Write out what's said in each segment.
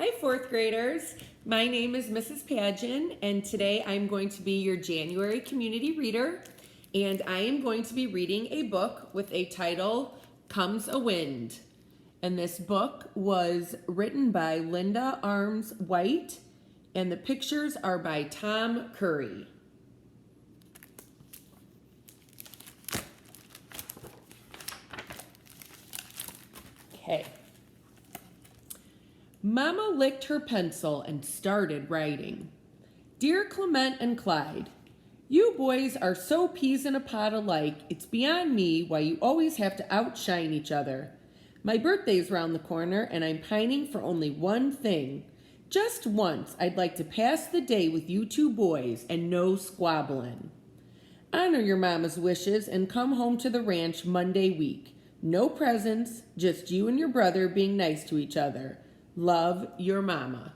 Hi, fourth graders. My name is Mrs. Padjen, and today I'm going to be your January community reader. And I am going to be reading a book with a title, Comes a Wind. And this book was written by Linda Arms White, and the pictures are by Tom Curry. Okay. Mama licked her pencil and started writing. Dear Clement and Clyde, you boys are so peas in a pod alike, it's beyond me why you always have to outshine each other. My birthday's round the corner and I'm pining for only one thing. Just once, I'd like to pass the day with you two boys and no squabbling. Honor your mama's wishes and come home to the ranch Monday week. No presents, just you and your brother being nice to each other. Love, your mama.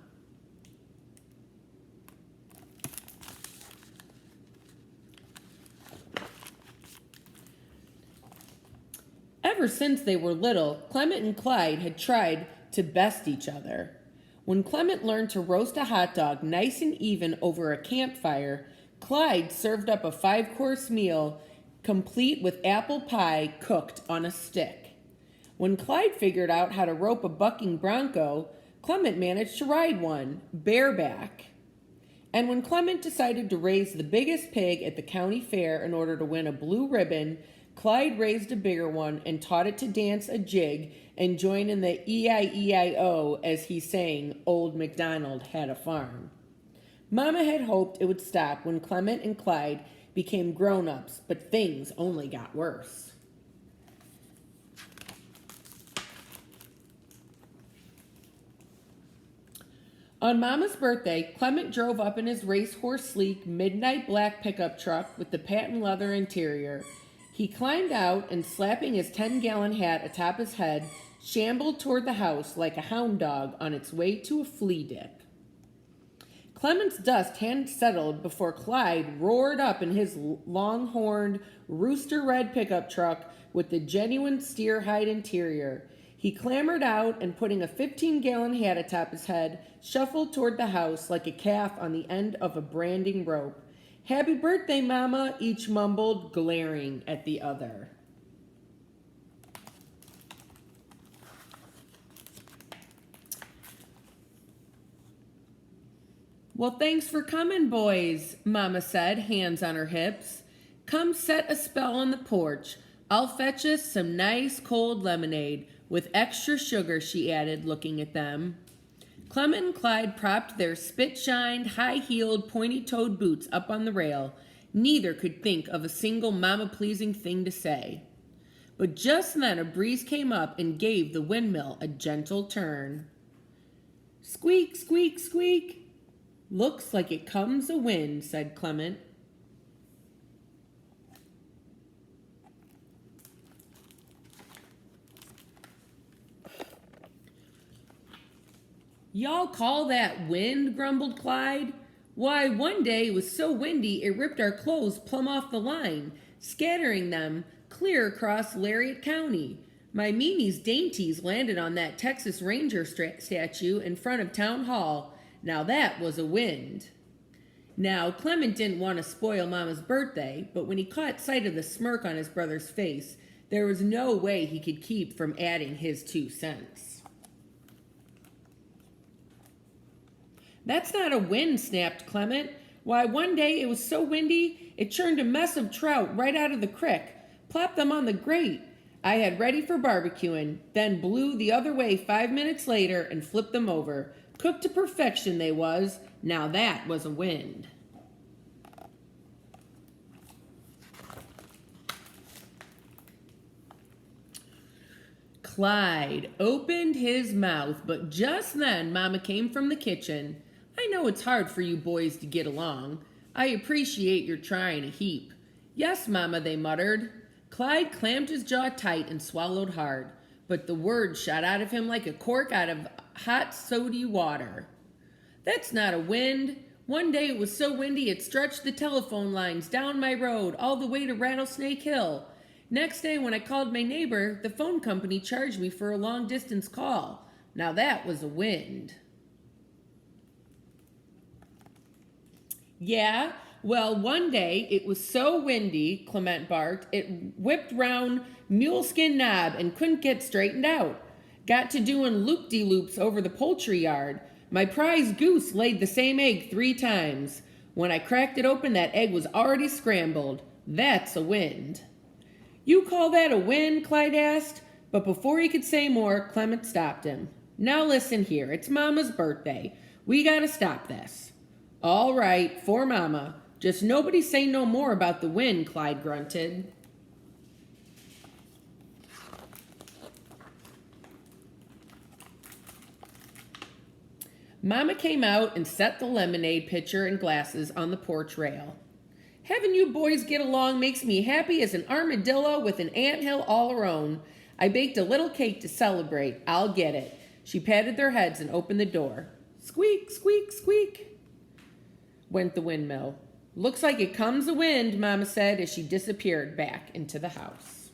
Ever since they were little, Clement and Clyde had tried to best each other. When Clement learned to roast a hot dog nice and even over a campfire, Clyde served up a 5-course meal complete with apple pie cooked on a stick. When Clyde figured out how to rope a bucking bronco, Clement managed to ride one, bareback. And when Clement decided to raise the biggest pig at the county fair in order to win a blue ribbon, Clyde raised a bigger one and taught it to dance a jig and join in the E-I-E-I-O as he sang Old MacDonald Had a Farm. Mama had hoped it would stop when Clement and Clyde became grown-ups, but things only got worse. On Mama's birthday, Clement drove up in his racehorse sleek midnight black pickup truck with the patent leather interior. He climbed out and, slapping his 10-gallon hat atop his head, shambled toward the house like a hound dog on its way to a flea dip. Clement's dust hadn't settled before Clyde roared up in his long-horned, rooster-red pickup truck with the genuine steer-hide interior. He clambered out and, putting a 15-gallon hat atop his head, shuffled toward the house like a calf on the end of a branding rope. Happy birthday, Mama, each mumbled, glaring at the other. Well, thanks for coming, boys, Mama said, hands on her hips. Come set a spell on the porch. I'll fetch us some nice cold lemonade, with extra sugar, she added, looking at them. Clement and Clyde propped their spit-shined, high-heeled, pointy-toed boots up on the rail. Neither could think of a single mama-pleasing thing to say. But just then a breeze came up and gave the windmill a gentle turn. Squeak, squeak, squeak. Looks like it comes a wind, said Clement. Y'all call that wind? Grumbled Clyde. Why, one day it was so windy it ripped our clothes plumb off the line, scattering them clear across Elliott County. My Mimi's dainties landed on that Texas Ranger statue in front of Town Hall. Now that was a wind. Now, Clement didn't want to spoil Mama's birthday, but when he caught sight of the smirk on his brother's face, there was no way he could keep from adding his 2 cents. That's not a wind, snapped Clement. Why, one day it was so windy it churned a mess of trout right out of the crick, plopped them on the grate I had ready for barbecuing, then blew the other way 5 minutes later and flipped them over. Cooked to perfection they was. Now that was a wind. Clyde opened his mouth, but just then Mama came from the kitchen. I know it's hard for you boys to get along. I appreciate your trying a heap. Yes, Mama, they muttered. Clyde clammed his jaw tight and swallowed hard, but the words shot out of him like a cork out of hot sody water. That's not a wind. One day it was so windy it stretched the telephone lines down my road all the way to Rattlesnake Hill. Next day when I called my neighbor, the phone company charged me for a long-distance call. Now that was a wind. Yeah, well, one day it was so windy, Clement barked, it whipped round Muleskin Knob and couldn't get straightened out. Got to doing loop-de-loops over the poultry yard. My prize goose laid the same egg 3 times. When I cracked it open, that egg was already scrambled. That's a wind. You call that a wind? Clyde asked. But before he could say more, Clement stopped him. Now listen here, it's Mama's birthday. We gotta stop this. All right, for Mama. Just nobody say no more about the wind, Clyde grunted. Mama came out and set the lemonade pitcher and glasses on the porch rail. Having you boys get along makes me happy as an armadillo with an anthill all her own. I baked a little cake to celebrate. I'll get it. She patted their heads and opened the door. Squeak, squeak, squeak, went the windmill. Looks like it comes a wind, Mama said as she disappeared back into the house.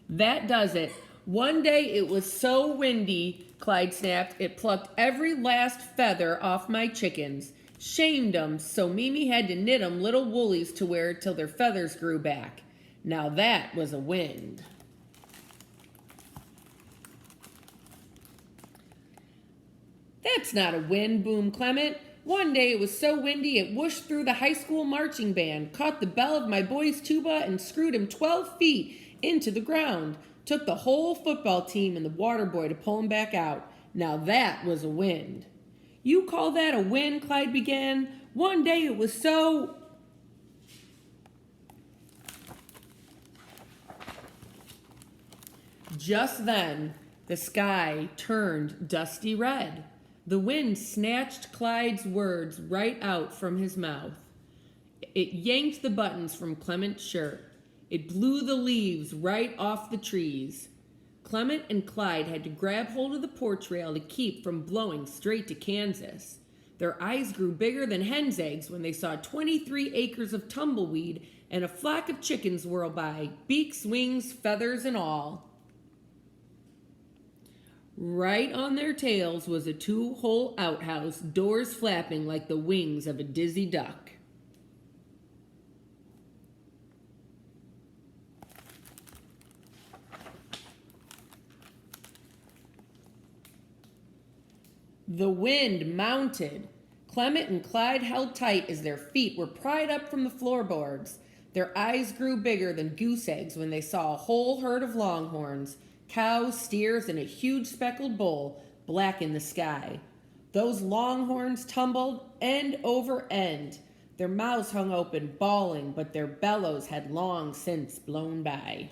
That does it. One day it was so windy, Clyde snapped, it plucked every last feather off my chickens. Shamed 'em, so Mimi had to knit 'em little woolies to wear till their feathers grew back. Now that was a wind. That's not a wind, boomed Clement. One day it was so windy it whooshed through the high school marching band, caught the bell of my boy's tuba, and screwed him 12 feet into the ground. Took the whole football team and the water boy to pull him back out. Now that was a wind. You call that a wind? Clyde began. One day it was so... Just then, the sky turned dusty red. The wind snatched Clyde's words right out from his mouth. It yanked the buttons from Clement's shirt. It blew the leaves right off the trees. Clement and Clyde had to grab hold of the porch rail to keep from blowing straight to Kansas. Their eyes grew bigger than hen's eggs when they saw 23 acres of tumbleweed and a flock of chickens whirl by, beaks, wings, feathers, and all. Right on their tails was a 2-hole outhouse, doors flapping like the wings of a dizzy duck. The wind mounted. Clement and Clyde held tight as their feet were pried up from the floorboards. Their eyes grew bigger than goose eggs when they saw a whole herd of longhorns, cows, steers, and a huge speckled bull black in the sky. Those longhorns tumbled end over end. Their mouths hung open, bawling, but their bellows had long since blown by.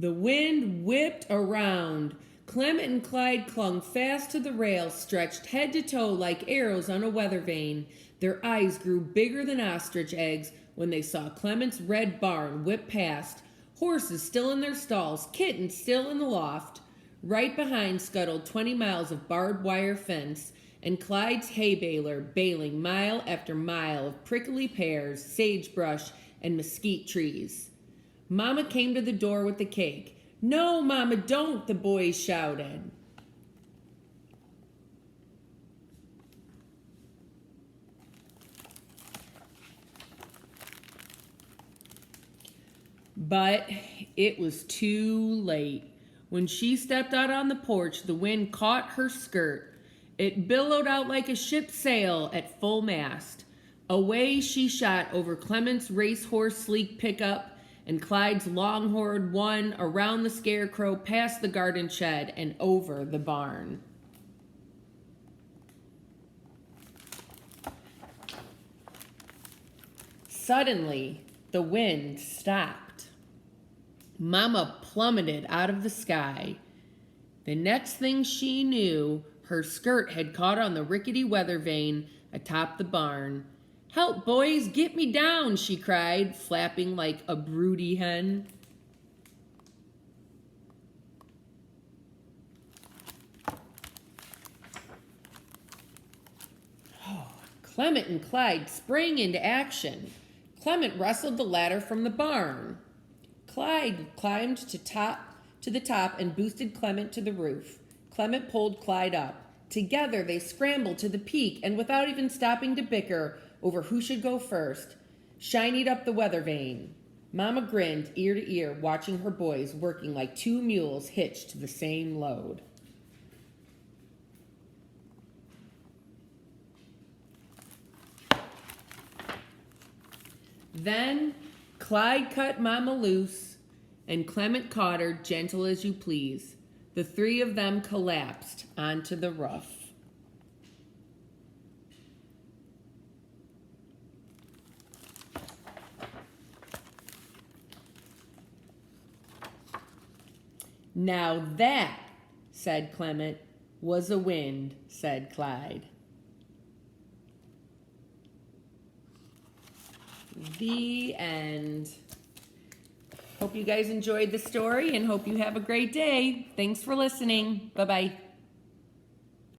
The wind whipped around. Clement and Clyde clung fast to the rail, stretched head to toe like arrows on a weather vane. Their eyes grew bigger than ostrich eggs when they saw Clement's red barn whip past, horses still in their stalls, kittens still in the loft. Right behind scuttled 20 miles of barbed wire fence, and Clyde's hay baler baling mile after mile of prickly pears, sagebrush, and mesquite trees. Mama came to the door with the cake. No, Mama, don't, the boys shouted. But it was too late. When she stepped out on the porch, the wind caught her skirt. It billowed out like a ship's sail at full mast. Away she shot over Clement's racehorse sleek pickup and Clyde's longhorn one, around the scarecrow, past the garden shed, and over the barn. Suddenly, the wind stopped. Mama plummeted out of the sky. The next thing she knew, her skirt had caught on the rickety weather vane atop the barn. Help, boys, get me down, she cried, flapping like a broody hen. Oh, Clement and Clyde sprang into action. Clement wrestled the ladder from the barn. Clyde climbed to the top and boosted Clement to the roof. Clement pulled Clyde up. Together they scrambled to the peak, and without even stopping to bicker over who should go first, shinied up the weather vane. Mama grinned ear to ear, watching her boys working like two mules hitched to the same load. Then Clyde cut Mama loose, and Clement caught her, gentle as you please. The three of them collapsed onto the roof. Now that, said Clement, was a wind, said Clyde. The end. Hope you guys enjoyed the story and hope you have a great day. Thanks for listening. Bye-bye.